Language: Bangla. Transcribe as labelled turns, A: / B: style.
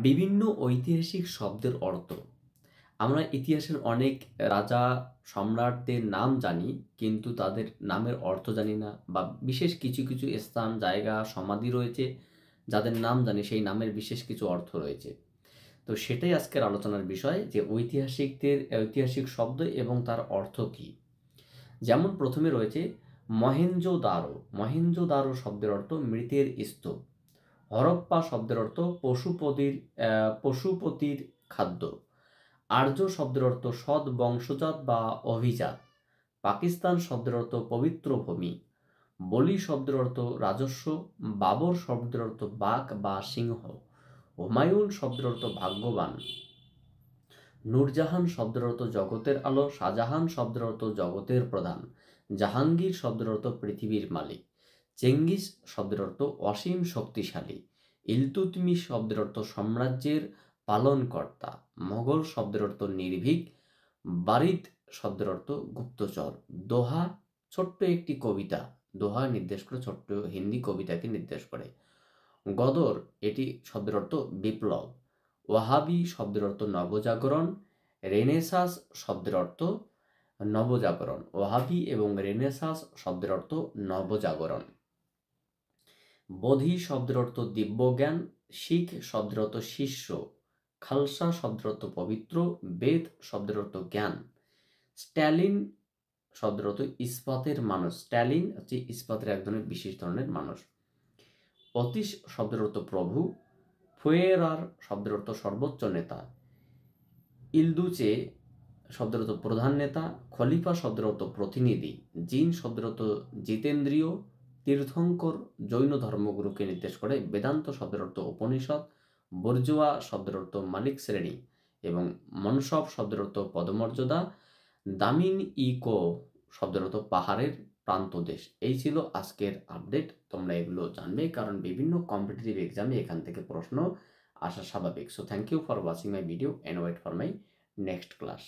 A: বিভিন্ন ঐতিহাসিক শব্দের অর্থ। আমরা ইতিহাসের অনেক রাজা, সম্রাটদের নাম জানি, কিন্তু তাদের নামের অর্থ জানি না, বা বিশেষ কিছু, কিছু স্থান, জায়গা, সমাধি রয়েছে যাদের নাম জানি, সেই নামের বিশেষ কিছু অর্থ রয়েছে। তো সেটাই আজকের আলোচনার বিষয় যে ঐতিহাসিক শব্দ এবং তার অর্থ কী। যেমন প্রথমে রয়েছে মহেঞ্জোদারো। মহেঞ্জোদারো শব্দের অর্থ মৃতের স্তূপ। হরপ্পা শব্দের অর্থ পশুপতির খাদ্য। আর্য শব্দের অর্থ সৎ বংশজাত বা অভিজাত। পাকিস্তান শব্দের অর্থ পবিত্র ভূমি। বলি শব্দের অর্থ রাজস্ব। বাবর শব্দের অর্থ বাঘ বা সিংহ। হুমায়ুন শব্দের অর্থ ভাগ্যবান। নূরজাহান শব্দের অর্থ জগতের আলো। শাহজাহান শব্দের অর্থ জগতের প্রধান। জাহাঙ্গীর শব্দের অর্থ পৃথিবীর মালিক। চেঙ্গিস শব্দের অর্থ অসীম শক্তিশালী। ইলতুৎমিশ শব্দের অর্থ সাম্রাজ্যের পালনকর্তা। মোগল শব্দের অর্থ নির্ভীক। বারিদ শব্দের অর্থ গুপ্তচর। দোহা ছোট্ট একটি কবিতা। দোহা নির্দেশ করে, ছোট্ট হিন্দি কবিতাকে নির্দেশ করে। গদর এটি শব্দের অর্থ বিপ্লব। ওয়াহাবি শব্দের অর্থ নবজাগরণ। রেনেসাঁস শব্দের অর্থ নবজাগরণ। ওয়াহাবি এবং রেনেসাঁস শব্দের অর্থ নবজাগরণ। বোধি শব্দের অর্থ দিব্যজ্ঞান। শিখ শব্দের অর্থ শিষ্য। খালসা শব্দের অর্থ পবিত্র। বেদ শব্দের অর্থ জ্ঞান। স্ট্যালিন শব্দের অর্থ ইস্পাতের মানুষ। স্ট্যালিন হচ্ছে ইস্পাতের এক ধরনের বিশেষ ধরনের মানুষ। অতীশ শব্দের অর্থ প্রভু। ফুয়েরার শব্দের অর্থ সর্বোচ্চ নেতা। ইলদুচে শব্দের অর্থ প্রধান নেতা। খলিফা শব্দের অর্থ প্রতিনিধি। জিন শব্দের অর্থ জিতেন্দ্রীয়। তীর্থঙ্কর জৈন ধর্মগুরুকে নির্দেশ করে। বেদান্ত শব্দের অর্থ উপনিষদ। বর্জুয়া শব্দের অর্থ মালিক শ্রেণী এবং মনসব শব্দের অর্থ পদমর্যাদা। দামিন ইকো শব্দের অর্থ পাহাড়ের প্রান্তদেশ। এই ছিল আজকের আপডেট। তোমরা এগুলো জানবে, কারণ বিভিন্ন কম্পিটিটিভ এক্সামে এখান থেকে প্রশ্ন আসা স্বাভাবিক। So thank you for watching my video and wait for my next class.